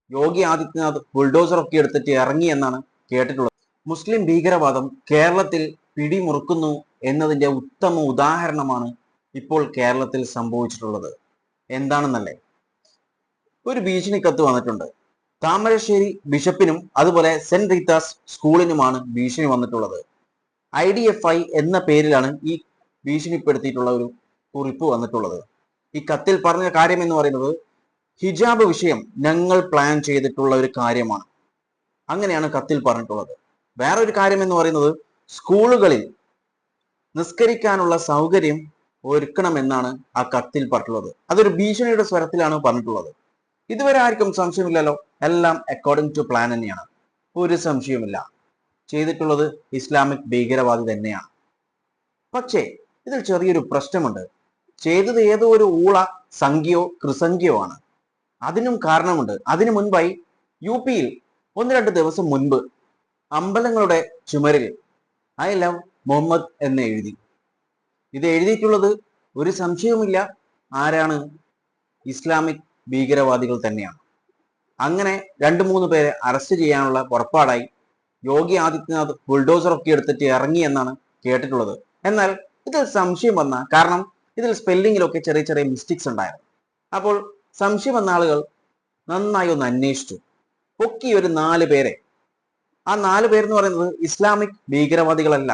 Yogi Adityanath bulldozer ഒക്കെ എടുത്തിട്ട് ഇറങ്ങി എന്നാണ് കേട്ടിട്ടുള്ളത്. മുസ്ലിം ഭീകരവാദം കേരളത്തിൽ പിടിമുറുക്കുന്നു എന്നതിന്റെ ഉത്തമ ഉദാഹരണമാണ് ഇപ്പോൾ കേരളത്തിൽ സംഭവിച്ചിട്ടുള്ളത്. എന്താണെന്നല്ലേ, ഒരു ഭീഷണി കത്ത് വന്നിട്ടുണ്ട്. താമരശ്ശേരി ബിഷപ്പിനും അതുപോലെ സെന്റ് റീത്താസ് സ്കൂളിനുമാണ് ഭീഷണി വന്നിട്ടുള്ളത്. IDFI എന്ന പേരിലാണ് ഈ ഭീഷണിപ്പെടുത്തിയിട്ടുള്ള ഒരു കുറിപ്പ് വന്നിട്ടുള്ളത്. ഈ കത്തിൽ പറഞ്ഞ കാര്യം എന്ന് പറയുന്നത് ഹിജാബ് വിഷയം ഞങ്ങൾ പ്ലാൻ ചെയ്തിട്ടുള്ള ഒരു കാര്യമാണ്. അങ്ങനെയാണ് കത്തിൽ പറഞ്ഞിട്ടുള്ളത്. വേറൊരു കാര്യം എന്ന് പറയുന്നത് സ്കൂളുകളിൽ നിസ്കരിക്കാനുള്ള സൗകര്യം ഒരുക്കണമെന്നാണ് ആ കത്തിൽ പറഞ്ഞിട്ടുള്ളത്. അതൊരു ഭീഷണിയുടെ സ്വരത്തിലാണ് പറഞ്ഞിട്ടുള്ളത്. ഇതുവരെ ആർക്കും സംശയമില്ലല്ലോ, എല്ലാം അക്കോർഡിംഗ് ടു പ്ലാൻ തന്നെയാണ്. ഒരു സംശയവുമില്ല, ചെയ്തിട്ടുള്ളത് ഇസ്ലാമിക് ഭീകരവാദി തന്നെയാണ്. പക്ഷേ ഇതിൽ ചെറിയൊരു പ്രശ്നമുണ്ട്. ചെയ്തത് ഏതോ ഒരു ഊള സംഖ്യയോ കൃസംഖ്യയോ ആണ്. അതിനും കാരണമുണ്ട്. അതിനു മുൻപായി UP-യിൽ 1-2 ദിവസം മുൻപ് അമ്പലങ്ങളുടെ ചുമരിൽ ഐ ലവ് മുഹമ്മദ് എന്ന് എഴുതി. ഇത് എഴുതിയിട്ടുള്ളത് ഒരു സംശയവുമില്ല ആരാണ്? ഇസ്ലാമിക് ഭീകരവാദികൾ തന്നെയാണ്. അങ്ങനെ 2-3 പേരെ അറസ്റ്റ് ചെയ്യാനുള്ള പുറപ്പാടായി യോഗി ആദിത്യനാഥ് ബുൾഡോസർ ഒക്കെ എടുത്തിട്ട് ഇറങ്ങി എന്നാണ് കേട്ടിട്ടുള്ളത്. എന്നാൽ ഇതിൽ സംശയം വന്ന കാരണം ഇതിൽ സ്പെല്ലിങ്ങിലൊക്കെ ചെറിയ ചെറിയ മിസ്റ്റേക്സ് ഉണ്ടായിരുന്നു. അപ്പോൾ സംശയം വന്ന ആളുകൾ നന്നായി ഒന്ന് അന്വേഷിച്ചു പൊക്കി ഒരു 4 പേരെ. ആ 4 പേരെന്ന് പറയുന്നത് ഇസ്ലാമിക് ഭീകരവാദികളല്ല,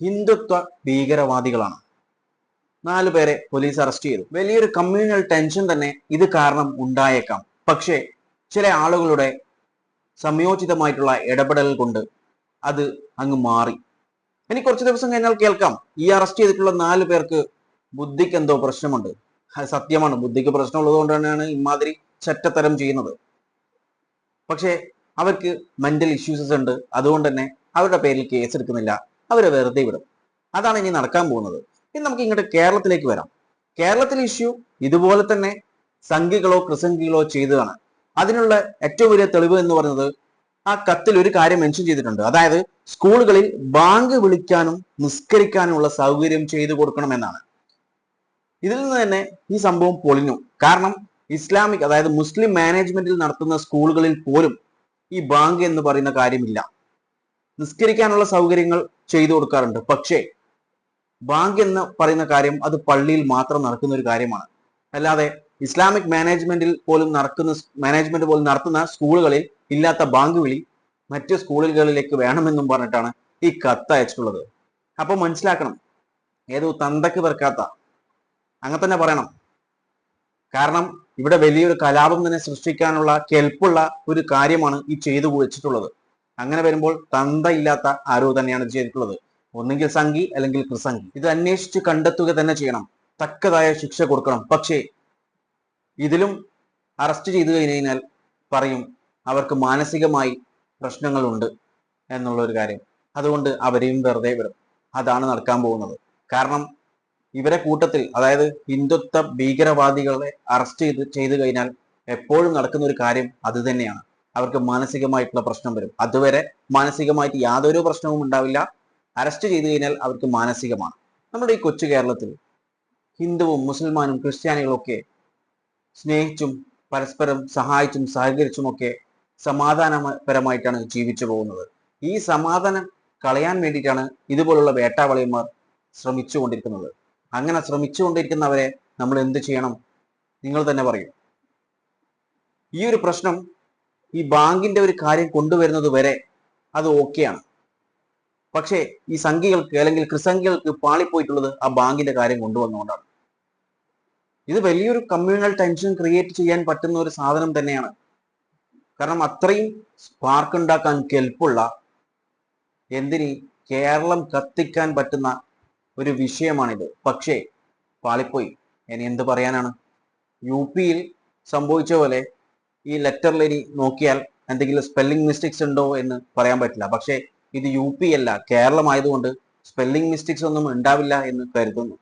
ഹിന്ദുത്വ ഭീകരവാദികളാണ്. 4 പേരെ പോലീസ് അറസ്റ്റ് ചെയ്തു. വലിയൊരു കമ്മ്യൂണൽ ടെൻഷൻ തന്നെ ഇത് കാരണം ഉണ്ടായേക്കാം. പക്ഷേ ചില ആളുകളുടെ സംയോജിതമായിട്ടുള്ള ഇടപെടൽ കൊണ്ട് അത് അങ്ങ് മാറി. ഇനി കുറച്ച് ദിവസം കഴിഞ്ഞാൽ കേൾക്കാം ഈ അറസ്റ്റ് ചെയ്തിട്ടുള്ള 4 പേർക്ക് ബുദ്ധിക്ക് എന്തോ പ്രശ്നമുണ്ട്. സത്യമാണ്, ബുദ്ധിക്ക് പ്രശ്നമുള്ളത് കൊണ്ട് തന്നെയാണ് ഇമാതിരി ചെറ്റത്തരം ചെയ്യുന്നത്. പക്ഷേ അവർക്ക് മെന്റൽ ഇഷ്യൂസസ് ഉണ്ട്. അതുകൊണ്ട് തന്നെ അവരുടെ പേരിൽ കേസ് എടുക്കുന്നില്ല, അവരെ വെറുതെ വിടും. അതാണ് ഇനി നടക്കാൻ പോകുന്നത്. ഇനി നമുക്ക് ഇങ്ങോട്ട് കേരളത്തിലേക്ക് വരാം. കേരളത്തിലെ ഇഷ്യൂ ഇതുപോലെ തന്നെ സംഖ്യകളോ കൃസംഖ്യകളോ ചെയ്തതാണ്. അതിനുള്ള ഏറ്റവും വലിയ തെളിവ് എന്ന് പറയുന്നത് ആ കത്തിൽ ഒരു കാര്യം മെൻഷൻ ചെയ്തിട്ടുണ്ട്. അതായത് സ്കൂളുകളിൽ ബാങ്ക് വിളിക്കാനും നിസ്കരിക്കാനുമുള്ള സൗകര്യം ചെയ്തു കൊടുക്കണമെന്നാണ്. ഇതിൽ നിന്ന് തന്നെ ഈ സംഭവം പൊളിഞ്ഞു. കാരണം ഇസ്ലാമിക് അതായത് മുസ്ലിം മാനേജ്മെന്റിൽ നടത്തുന്ന സ്കൂളുകളിൽ പോലും ഈ ബാങ്ക് എന്ന് പറയുന്ന കാര്യമില്ല. നിസ്കരിക്കാനുള്ള സൗകര്യങ്ങൾ ചെയ്തു കൊടുക്കാറുണ്ട്, പക്ഷേ ബാങ്ക് എന്ന് പറയുന്ന കാര്യം അത് പള്ളിയിൽ മാത്രം നടക്കുന്ന ഒരു കാര്യമാണ്. അല്ലാതെ ഇസ്ലാമിക് മാനേജ്മെന്റ് പോലും നടത്തുന്ന സ്കൂളുകളിൽ ഇല്ലാത്ത ബാങ്ക് വിളി മറ്റു സ്കൂളുകളിലേക്ക് വേണമെന്നും പറഞ്ഞിട്ടാണ് ഈ കത്ത് അയച്ചിട്ടുള്ളത്. അപ്പൊ മനസ്സിലാക്കണം, ഏതോ തന്തക്ക് വെറുക്കാത്ത അങ്ങനെ തന്നെ പറയണം. കാരണം ഇവിടെ വലിയൊരു കലാപം തന്നെ സൃഷ്ടിക്കാനുള്ള കെൽപ്പുള്ള ഒരു കാര്യമാണ് ഈ ചെയ്തു വെച്ചിട്ടുള്ളത്. അങ്ങനെ വരുമ്പോൾ തന്ത ഇല്ലാത്ത ആരോ തന്നെയാണ് ചെയ്തിട്ടുള്ളത്. ഒന്നെങ്കിൽ സംഘി അല്ലെങ്കിൽ കൃസംഘി. ഇത് അന്വേഷിച്ച് കണ്ടെത്തുക തന്നെ ചെയ്യണം, തക്കതായ ശിക്ഷ കൊടുക്കണം. പക്ഷേ ഇതിലും അറസ്റ്റ് ചെയ്തു കഴിഞ്ഞാൽ പറയും അവർക്ക് മാനസികമായി പ്രശ്നങ്ങളുണ്ട് എന്നുള്ള ഒരു കാര്യം. അതുകൊണ്ട് അവരെയും വെറുതെ വിടും. അതാണ് നടക്കാൻ പോകുന്നത്. കാരണം ഇവരെ കൂട്ടത്തിൽ അതായത് ഹിന്ദുത്വ ഭീകരവാദികളെ അറസ്റ്റ് ചെയ്തു കഴിഞ്ഞാൽ എപ്പോഴും നടക്കുന്ന ഒരു കാര്യം അത് തന്നെയാണ്. അവർക്ക് മാനസികമായിട്ടുള്ള പ്രശ്നം വരും. അതുവരെ മാനസികമായിട്ട് യാതൊരു പ്രശ്നവും ഉണ്ടാവില്ല. അറസ്റ്റ് ചെയ്തു കഴിഞ്ഞാൽ അവർക്ക് മാനസികമാണ്. നമ്മുടെ ഈ കൊച്ചു കേരളത്തിൽ ഹിന്ദുവും മുസൽമാനും ക്രിസ്ത്യാനികളും ഒക്കെ സ്നേഹിച്ചും പരസ്പരം സഹായിച്ചും സഹകരിച്ചുമൊക്കെ സമാധാനപരമായിട്ടാണ് ജീവിച്ചു പോകുന്നത്. ഈ സമാധാനം കളയാൻ വേണ്ടിയിട്ടാണ് ഇതുപോലുള്ള വേട്ടാവളിയന്മാർ ശ്രമിച്ചുകൊണ്ടിരിക്കുന്നത്. അങ്ങനെ ശ്രമിച്ചുകൊണ്ടിരിക്കുന്നവരെ നമ്മൾ എന്ത് ചെയ്യണം? നിങ്ങൾ തന്നെ പറയും. ഈ ഒരു പ്രശ്നം ഈ ബാങ്കിന്റെ ഒരു കാര്യം കൊണ്ടുവരുന്നത് വരെ അത് ഓക്കെയാണ്. പക്ഷേ ഈ സംഖ്യകൾക്ക് അല്ലെങ്കിൽ കൃസംഖ്യകൾക്ക് പാളിപ്പോയിട്ടുള്ളത് ആ ബാങ്കിന്റെ കാര്യം കൊണ്ടുവന്നുകൊണ്ടാണ്. ഇത് വലിയൊരു കമ്മ്യൂണൽ ടെൻഷൻ ക്രിയേറ്റ് ചെയ്യാൻ പറ്റുന്ന ഒരു സാധനം തന്നെയാണ്. കാരണം അത്രയും സ്പാർക്ക് ഉണ്ടാക്കാൻ കെൽപ്പുള്ള എന്തിന് കേരളം കത്തിക്കാൻ പറ്റുന്ന ഒരു വിഷയമാണിത്. പക്ഷേ പാളിപ്പോയി. ഇനി എന്ത് പറയാനാണ്? UP-യിൽ സംഭവിച്ച പോലെ ഈ ലെറ്ററിൽ ഇനി നോക്കിയാൽ എന്തെങ്കിലും സ്പെല്ലിംഗ് മിസ്റ്റേക്സ് ഉണ്ടോ എന്ന് പറയാൻ പറ്റില്ല. പക്ഷേ ഇത് UP അല്ല, കേരളം ആയതുകൊണ്ട് സ്പെല്ലിംഗ് മിസ്റ്റേക്സ് ഒന്നും ഉണ്ടാവില്ല എന്ന് കരുതുന്നു.